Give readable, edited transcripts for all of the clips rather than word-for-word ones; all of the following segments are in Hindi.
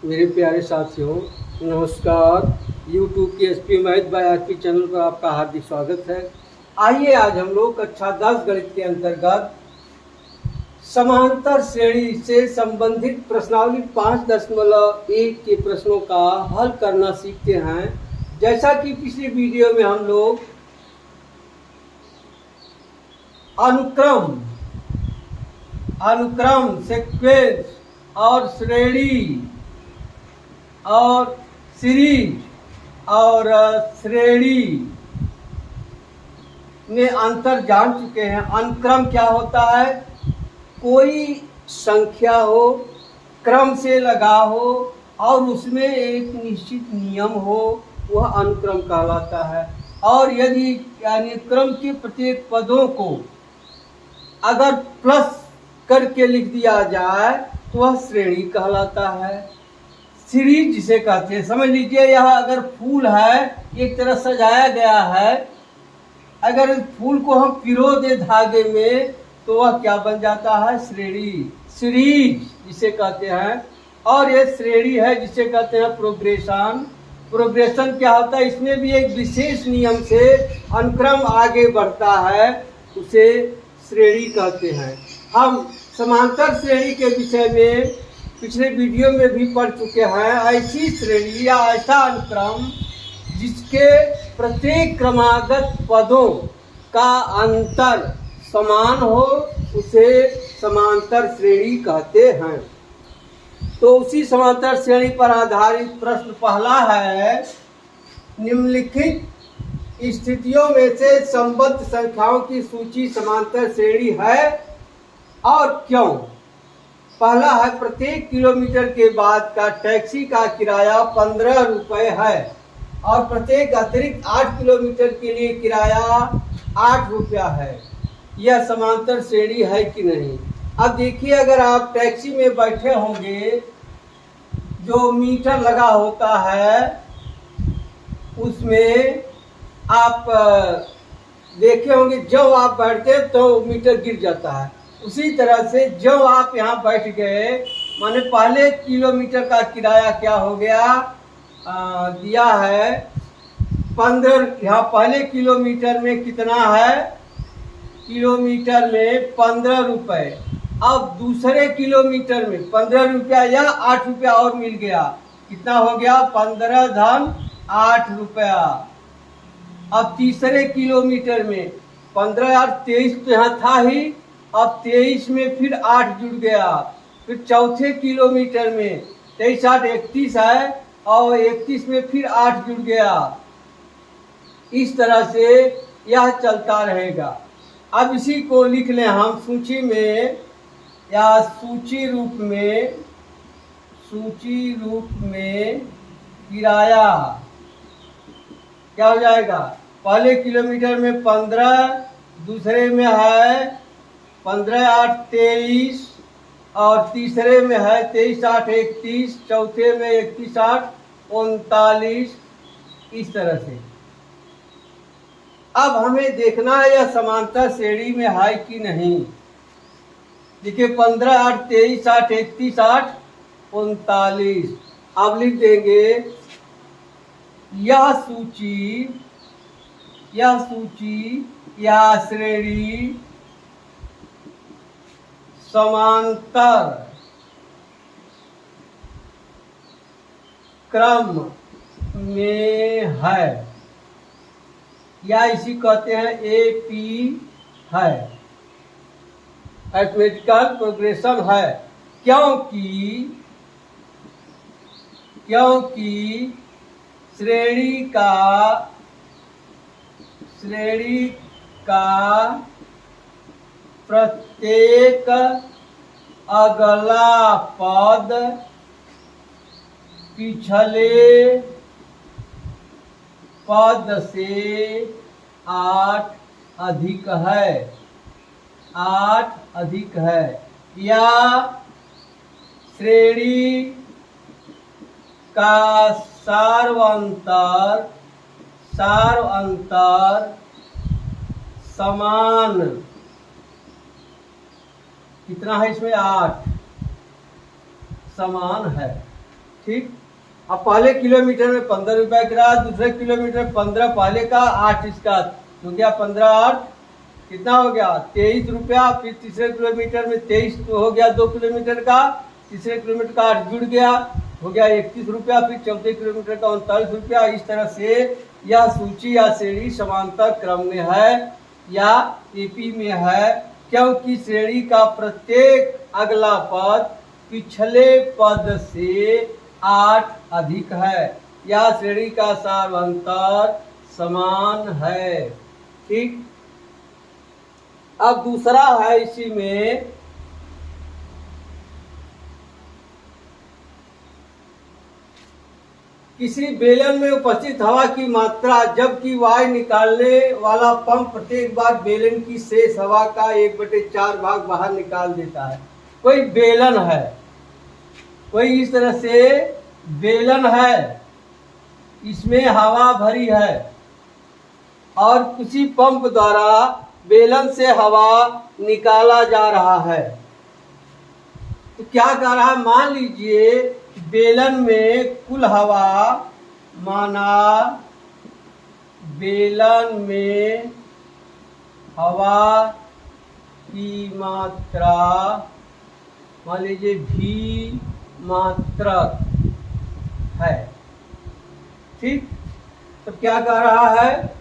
मेरे प्यारे साथियों, नमस्कार। YouTube के SP math by RP channel पर आपका हार्दिक स्वागत है। आइए आज हम लोग कक्षा 10 गणित के अंतर्गत समांतर श्रेणी से संबंधित प्रश्नावली 5.1 के प्रश्नों का हल करना सीखते हैं। जैसा कि पिछले वीडियो में हम लोग अनुक्रम सीक्वेंस और श्रेणी और सीरीज और श्रेणी में अंतर जान चुके हैं। अनुक्रम क्या होता है? कोई संख्या हो, क्रम से लगा हो और उसमें एक निश्चित नियम हो, वह अनुक्रम कहलाता है। और यदि यानी क्रम के प्रत्येक पदों को अगर प्लस करके लिख दिया जाए तो वह श्रेणी कहलाता है। सीरीज जिसे कहते हैं, समझ लीजिए यह अगर फूल है, एक तरह सजाया गया है, अगर इस फूल को हम पिरो दे धागे में तो वह क्या बन जाता है? श्रेणी। सीरीज जिसे कहते हैं। और यह श्रेणी है जिसे कहते हैं प्रोग्रेशन। प्रोग्रेशन क्या होता है? इसमें भी एक विशेष नियम से अनुक्रम आगे बढ़ता है, उसे श्रेणी कहते हैं। हम समांतर श्रेणी के विषय में पिछले वीडियो में भी पढ़ चुके हैं। ऐसी श्रेणी या ऐसा अनुक्रम जिसके प्रत्येक क्रमागत पदों का अंतर समान हो, उसे समांतर श्रेणी कहते हैं। तो उसी समांतर श्रेणी पर आधारित प्रश्न पहला है, निम्नलिखित स्थितियों में से संबद्ध संख्याओं की सूची समांतर श्रेणी है और क्यों? पहला है, प्रत्येक किलोमीटर के बाद का टैक्सी का किराया 15 रुपये है और प्रत्येक अतिरिक्त 8 किलोमीटर के लिए किराया 8 रुपया है। यह समांतर श्रेणी है कि नहीं? अब देखिए, अगर आप टैक्सी में बैठे होंगे, जो मीटर लगा होता है उसमें आप देखे होंगे, जब आप बैठते तो मीटर गिर जाता है। उसी तरह से जब आप यहाँ बैठ गए, माने पहले किलोमीटर का किराया क्या हो गया? दिया है 15। यहाँ पहले किलोमीटर में कितना है? किलोमीटर में 15 रुपये। अब दूसरे किलोमीटर में 15 रुपया या 8 रुपया और मिल गया, कितना हो गया? 15 धन 8 रुपया। अब तीसरे किलोमीटर में 15 और 23 तो यहाँ था ही, अब 23 में फिर 8 जुड़ गया। फिर चौथे किलोमीटर में 23 8 31 है और 31 में फिर 8 जुड़ गया। इस तरह से यह चलता रहेगा। अब इसी को लिख लें हम सूची में या सूची रूप में किराया क्या हो जाएगा? पहले किलोमीटर में 15, दूसरे में है 15 8 23 और तीसरे में है 23 8 31, चौथे में 31 8 39। इस तरह से अब हमें देखना है यह समांतर श्रेणी में है कि नहीं। देखिए 15 8 23 8 31 8 39। अब लिख देंगे, यह सूची या श्रेणी समांतर क्रम में है, या इसी कहते हैं एपी है, अरिथमेटिकल प्रोग्रेशन है। क्योंकि श्रेणी का प्रत्येक अगला पद पिछले पद से 8 अधिक है, या श्रेणी का सार्वंतर समान कितना है? इसमें 8 समान है। ठीक। अब पहले किलोमीटर में 15 रुपया किराया, दूसरे किलोमीटर 15, पहले का 8 इसका, तो गया 15 8 कितना हो गया 23 रुपया। फिर तीसरे किलोमीटर में 23 तो हो गया 2 किलोमीटर का, तीसरे किलोमीटर का 8 जुड़ गया, हो गया 31 रुपया। फिर चौथे किलोमीटर का 39 रुपया। इस तरह से यह सूची या श्रेणी समांतर क्रम में है या एपी में है, क्योंकि श्रेणी का प्रत्येक अगला पद पिछले पद से 8 अधिक है, या श्रेणी का सामांतर समान है। ठीक। अब दूसरा है इसी में, किसी बेलन में उपस्थित हवा की मात्रा, जबकि वायु निकालने वाला पंप प्रत्येक बार बेलन की शेष हवा का 1/4 भाग बाहर निकाल देता है। कोई बेलन है, कोई इस तरह से बेलन है, इसमें हवा भरी है और किसी पंप द्वारा बेलन से हवा निकाला जा रहा है। तो क्या कर रहा है, मान लीजिए बेलन में कुल हवा, माना बेलन में हवा की मात्रा मान लीजिए भी मात्रक है। ठीक। तो क्या कह रहा है,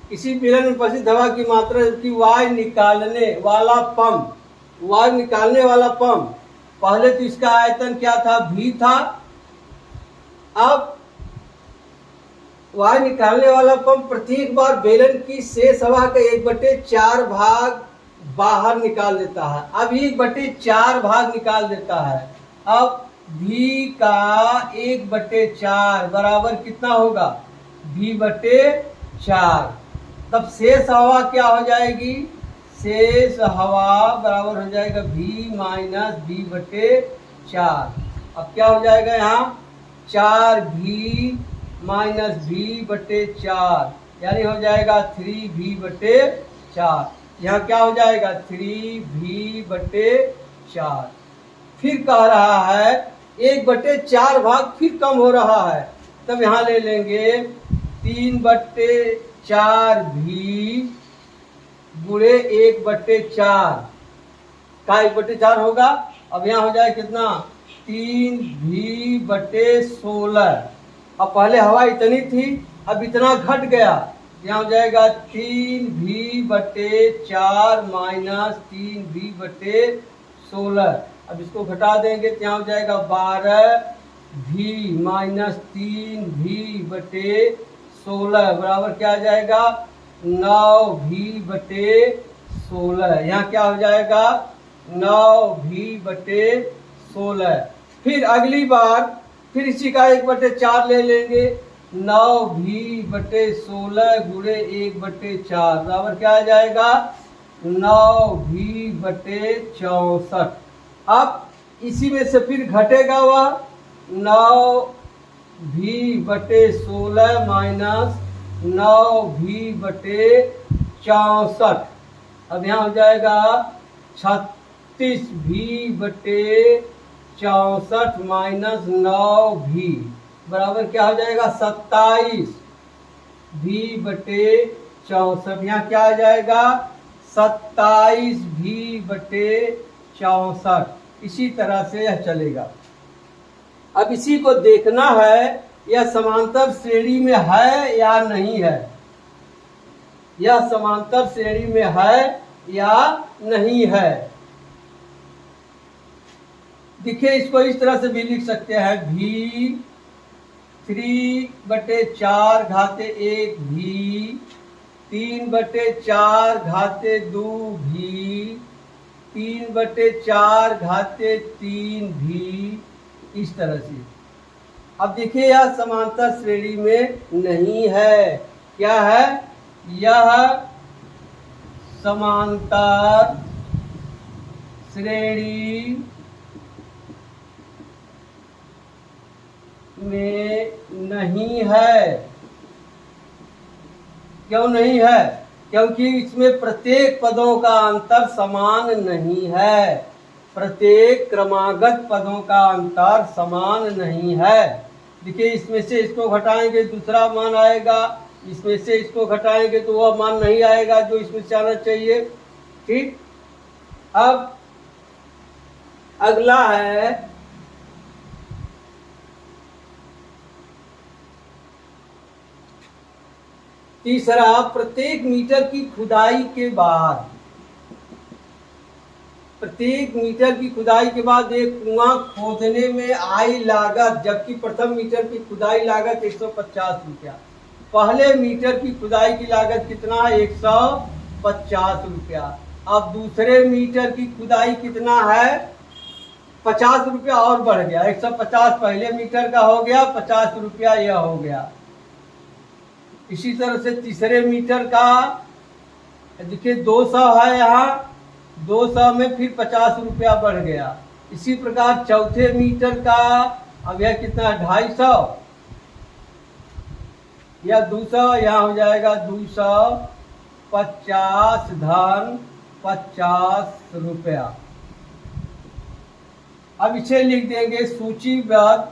किसी बेलन में उपस्थित हवा की मात्रा, जबकि वायु निकालने वाला पंप, वायु निकालने वाला पंप, पहले तो इसका आयतन क्या था, भी था। अब वायु निकालने वाला पंप प्रत्येक बार बेलन की शेष हवा का 1/4 भाग बाहर निकाल देता है। अब 1/4 भाग निकाल देता है। अब भी का 1/4 बराबर कितना होगा, v/4। तब शेष हवा क्या हो जाएगी, शेष हवा बराबर हो जाएगा v माइनस v/4। अब क्या हो जाएगा यहाँ 4v माइनस v/4, यानी हो जाएगा 3v/4। यहाँ क्या हो जाएगा 3v/4। फिर कह रहा है 1/4 भाग फिर कम हो रहा है, तब यहाँ ले लेंगे 3/4v गुणे 1/4 का 1/4 होगा। अब यहाँ हो जाए कितना 3v/16। अब पहले हवा इतनी थी, अब इतना घट गया, यहाँ हो जाएगा 3v/4 माइनस 3v/16। अब इसको घटा देंगे तो यहाँ हो जाएगा 12v माइनस 3v/16 बराबर क्या आ जाएगा 9v/16। यहाँ क्या हो जाएगा 9v/16। फिर अगली बार फिर इसी का 1/4 ले लेंगे, 9v/16 गुणे 1/4 बराबर क्या आ जाएगा 9v/64। अब इसी में से फिर घटेगा वह 9v/16 माइनस 9v/64। अब यहाँ हो जाएगा 36v/64 माइनस 9v बराबर क्या हो जाएगा 27v/64। यहाँ क्या आ जाएगा 27v/64। इसी तरह से यह चलेगा। अब इसी को देखना है यह समांतर श्रेणी में है या नहीं है, यह समांतर श्रेणी में है या नहीं है। देखिए इसको इस तरह से भी लिख सकते हैं, v 3/4 घाते 1 v, 3/4 घाते 2 v, 3/4 घाते 3 v, इस तरह से। अब देखिए यह समांतर श्रेणी में नहीं है। क्या है, यह समांतर श्रेणी में नहीं है। क्यों नहीं है, क्योंकि इसमें प्रत्येक पदों का अंतर समान नहीं है। प्रत्येक क्रमागत पदों का अंतर समान नहीं है। देखिए, इसमें से इसको घटाएंगे दूसरा मान आएगा, इसमें से इसको घटाएंगे तो वह मान नहीं आएगा जो इसमें से आना चाहिए। ठीक, अब अगला है तीसरा, प्रत्येक मीटर की खुदाई के बाद, प्रत्येक मीटर की खुदाई के बाद एक कुआं खोदने में आई लागत, जबकि प्रथम मीटर की खुदाई लागत 150 रुपया। पहले मीटर की खुदाई की लागत कितना है? 150 रुपया। अब दूसरे मीटर की खुदाई कितना है? 50 रुपया और बढ़ गया। 150 पहले मीटर का हो गया, 50 रुपया यह हो गया। इसी तरह से तीसरे मीटर का देखिए 200 है, यहाँ 200 में फिर 50 रुपया बढ़ गया। इसी प्रकार चौथे मीटर का अब यह कितना है? 250 या 200, यहाँ हो जाएगा 250 धन 50 रुपया। अब इसे लिख देंगे सूचीबद्ध,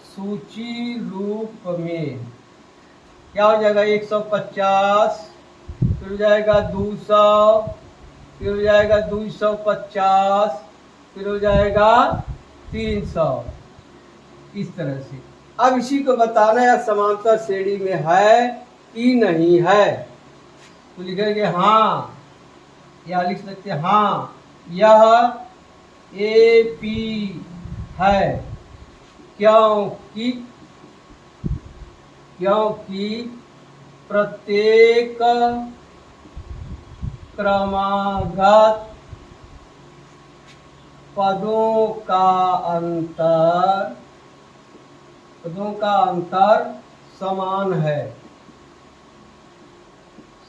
सूची रूप में। क्या हो जाएगा? 150, फिर हो जाएगा 200, फिर हो जाएगा 250, फिर हो जाएगा 300, इस तरह से। अब इसी को बताना है समांतर श्रेणी में है कि नहीं है। तो लिखेंगे हाँ, या लिख सकते हैं हाँ यह AP है, क्योंकि प्रत्येक क्रमागत पदों का अंतर समान है,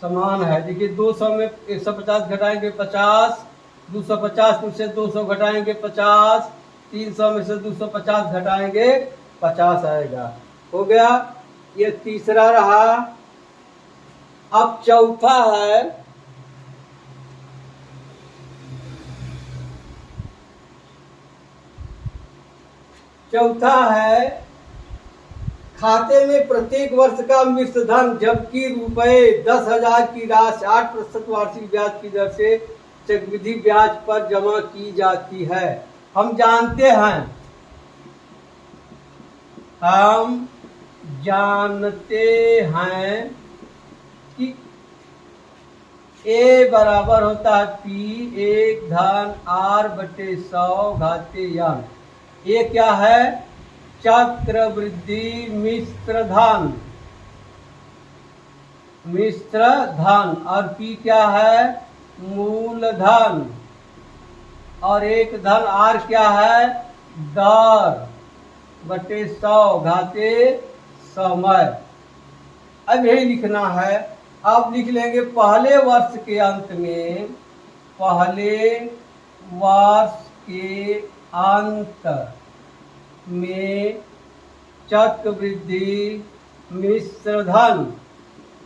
समान है। देखिए 200 में 150 घटाएंगे 50, 250 में से 200 घटाएंगे 50, 300 में से 250 घटाएंगे 50 आएगा। हो गया, ये तीसरा रहा। अब चौथा है, खाते में प्रत्येक वर्ष का मिश्र धन, जबकि रुपए 10,000 की राशि 8% वार्षिक ब्याज की दर से चक्रवृद्धि ब्याज पर जमा की जाती है। हम जानते हैं कि A बराबर होता है P 1 धन R/100 घाते n। ये क्या है? चक्रवृद्धि मिश्र धन, और P क्या है? मूलधन, और 1 धन R क्या है? दर बटे 100 घाते समय। अब यही लिखना है। अब लिख लेंगे पहले वर्ष के अंत में चक्रवृद्धि मिश्र धन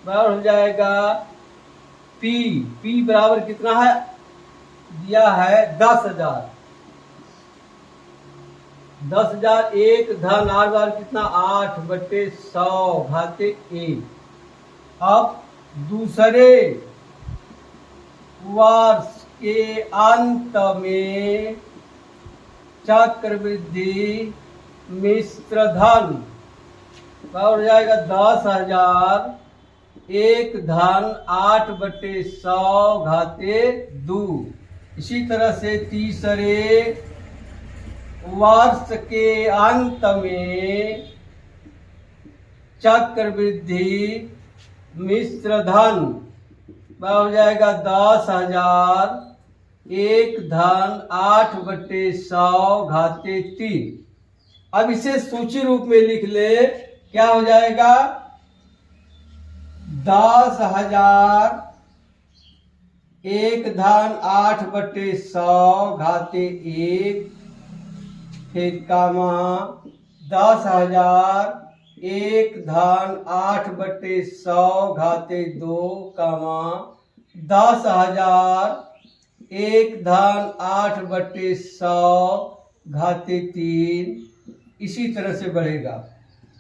बराबर हो जाएगा P बराबर कितना है? दिया है 10,000। 10,000 1 धन R बार कितना? 8/100 घाते 1। अब दूसरे वर्ष के अंत में चक्रवृद्धि मिश्र धन हो जाएगा 10,000 1 धन 8/100 घाते 2। इसी तरह से तीसरे वर्ष के अंत में चक्रवृद्धि मिश्र धन हो जाएगा 10,000 1 धन 8/100 घाते 3। अब इसे सूची रूप में लिख ले। क्या हो जाएगा? 10,000 1 धन 8/100 घाते 1, फिर कामा 10,000 1 धन 8/100 घाते 2, कामा 10,000 1 धन 8/100 घाते 3 इसी तरह से बढ़ेगा।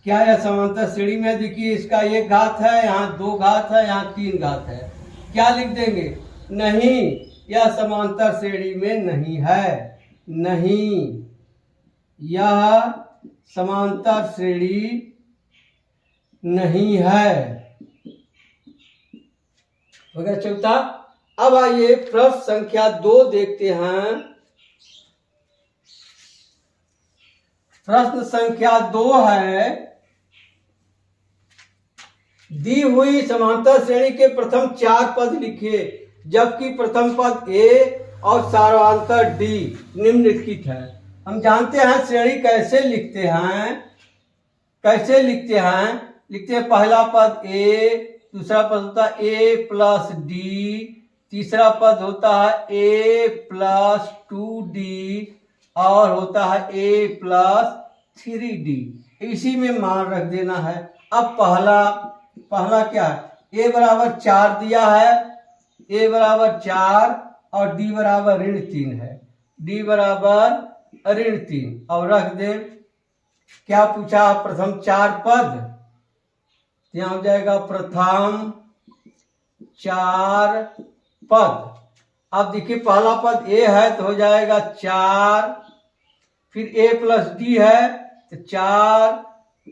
क्या यह समांतर श्रेणी में? देखिए इसका 1 घात है, यहाँ 2 घात है, यहाँ 3 घात है। क्या लिख देंगे? नहीं, यह समांतर श्रेणी में नहीं है। नहीं, यह समांतर श्रेणी नहीं है। हो गया चौथा। अब आइए प्रश्न संख्या 2 देखते हैं। प्रश्न संख्या 2 है, दी हुई समांतर श्रेणी के प्रथम 4 पद लिखिए, जबकि प्रथम पद ए और सार्वधातुक डी निम्नलिखित है। हम जानते हैं श्रेणी कैसे लिखते हैं। कैसे लिखते हैं? लिखते हैं पहला पद ए, दूसरा पद होता है ए प्लस डी, तीसरा पद होता है ए प्लस 2d और होता है ए प्लस 3d। इसी में मान रख देना है। अब पहला क्या है? ए बराबर 4 दिया है, ए बराबर 4 और डी बराबर -3 है। डी बराबर -3 और रख दे। क्या पूछा? प्रथम 4 पद। यहाँ हो जाएगा प्रथम 4 पद। अब देखिए पहला पद ए है तो हो जाएगा 4, फिर ए प्लस डी है तो 4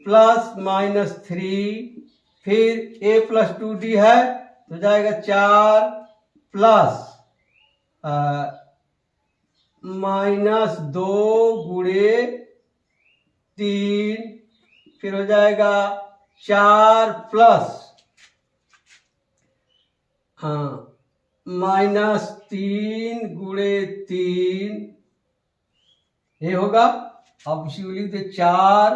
प्लस -3, फिर ए प्लस 2d है तो जाएगा 4 प्लस -2 गुणे 3, फिर हो जाएगा 4 प्लस -3 गुणे 3 ये होगा। अब इसी को लिख दे 4।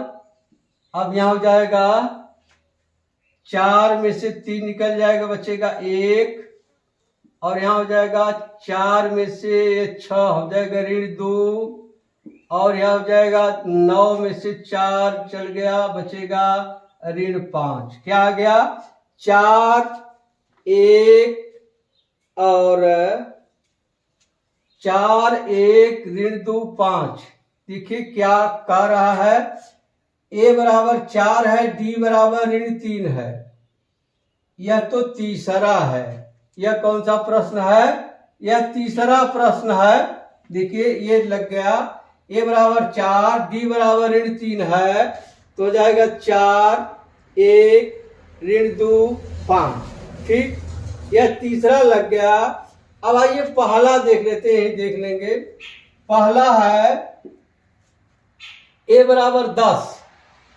अब यहाँ हो जाएगा 4 में से 3 निकल जाएगा, बचेगा 1 और यहाँ हो जाएगा 4 में से 6 हो जाएगा -2 और यहाँ हो जाएगा 9 में से 4 चल गया, बचेगा -5। क्या आ गया? 4 1 और 4 1 -2 5। देखिए क्या कह रहा है? ए बराबर 4 है, डी बराबर -3 है। यह तो तीसरा है। यह कौन सा प्रश्न है? यह तीसरा प्रश्न है। देखिए ये लग गया। ए बराबर 4 डी बराबर -3 है तो हो जाएगा 4 1 -2 5। ठीक, यह तीसरा लग गया। अब आइए पहला देख लेते हैं, देख लेंगे। पहला है ए बराबर 10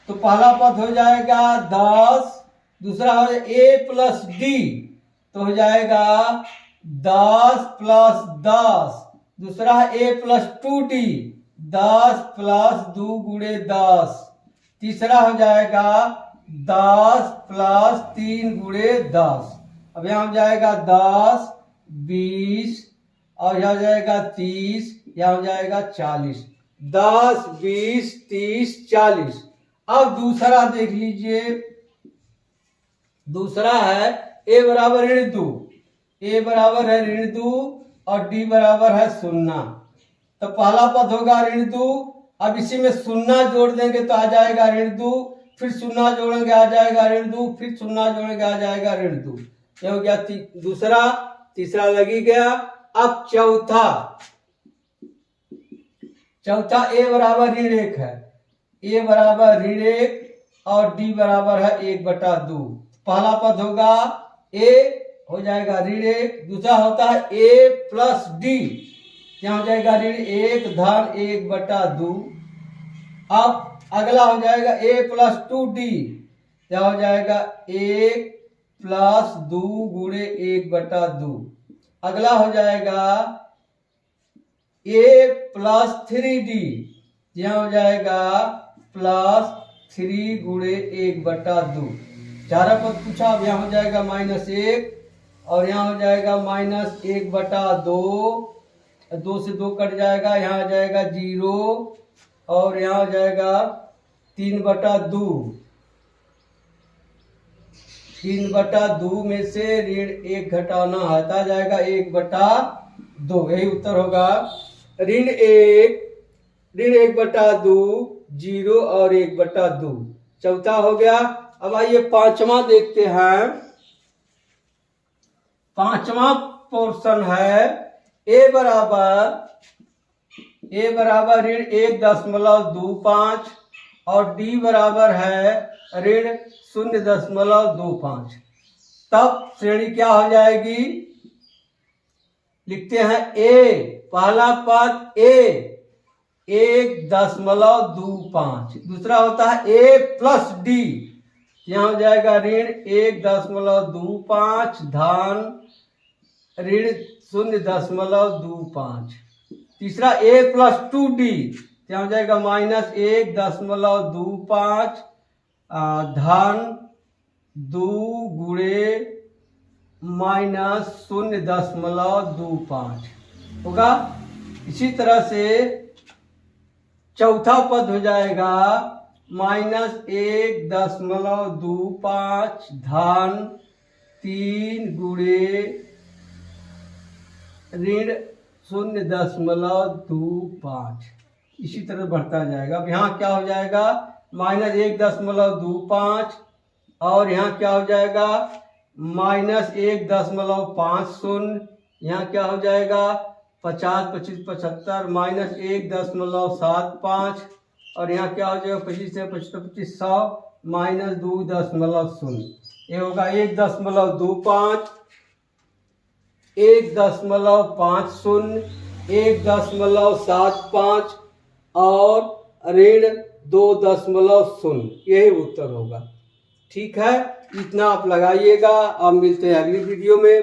तो पहला पद हो जाएगा 10, दूसरा है ए प्लस डी तो हो जाएगा 10 प्लस 10, दूसरा है ए प्लस 2d 10 प्लस 2 गुणे 10, तीसरा हो जाएगा 10 प्लस 3 गुणे 10। अब यहाँ हो जाएगा 10 20 और यहाँ हो जाएगा 30, यहाँ हो जाएगा 40। 10 20 30 40। अब दूसरा देख लीजिए। दूसरा है ए बराबर ऋण 2, ए बराबर है ऋण 2 और डी बराबर है 0। तो पहला पद होगा ऋण 2। अब इसी में 0 जोड़ देंगे तो आ जाएगा ऋण 2, फिर 0 जोड़ेंगे आ जाएगा ऋण 2, फिर 0 जोड़ेंगे आ जाएगा ऋण 2। ये हो गया दूसरा। तीसरा लगी गया। अब चौथा ए बराबर ऋण 1 है, ए बराबर ऋण 1 और डी बराबर है 1/2। पहला पद होगा ए हो जाएगा ऋण 1, दूसरा होता है ए प्लस डी, यहाँ हो जाएगा ऋण 1 धन 1/2। अब अगला हो जाएगा ए प्लस 2d, यहाँ हो जाएगा 1 प्लस 2 गुणे 1/2। अगला हो जाएगा ए प्लस 3d, यहाँ हो जाएगा प्लस 3 गुणे 1/2। चारा पद पूछा। अब यहाँ हो जाएगा -1 और यहाँ हो जाएगा -1/2, 2 से 2 कट जाएगा, यहाँ आ जाएगा 0 और यहाँ हो जाएगा 3/2। 3/2 में से ऋण 1 घटाना है तो आ जाएगा 1/2। 2, यही उत्तर होगा। ऋण 1/2, 0 और 1/2, चौथा हो गया। अब आइए पांचवा देखते हैं। पांचवा पोर्शन है ए बराबर ऋण 1.25 और डी बराबर है ऋण 0.25। तब श्रेणी क्या हो जाएगी? लिखते हैं ए, पहला पद ए 1.25, दूसरा होता है ए प्लस डी, यहाँ हो जाएगा ऋण 1.25 धन ऋण 0.25। तीसरा ए प्लस 2D, यहाँ हो जाएगा -1.25 धन 2 गुणे -0.25 होगा। इसी तरह से चौथा पद हो जाएगा -1.25 धन 3 गुणे ऋण 0.25। इसी तरह बढ़ता जाएगा। अब यहाँ क्या हो जाएगा? -1.25 और यहाँ क्या हो जाएगा? -1.50, यहाँ क्या हो जाएगा? 50, 25, 75 -1.75 और यहाँ क्या हो जाएगा? 25 से 25, 25, 100 -2.0। ये होगा 1.25, 1.50, 1.75 और ऋण 2.0। यही उत्तर होगा। ठीक है, इतना आप लगाइएगा। आप मिलते हैं अगली वीडियो में,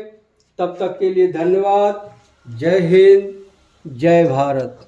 तब तक के लिए धन्यवाद। जय हिंद, जय भारत।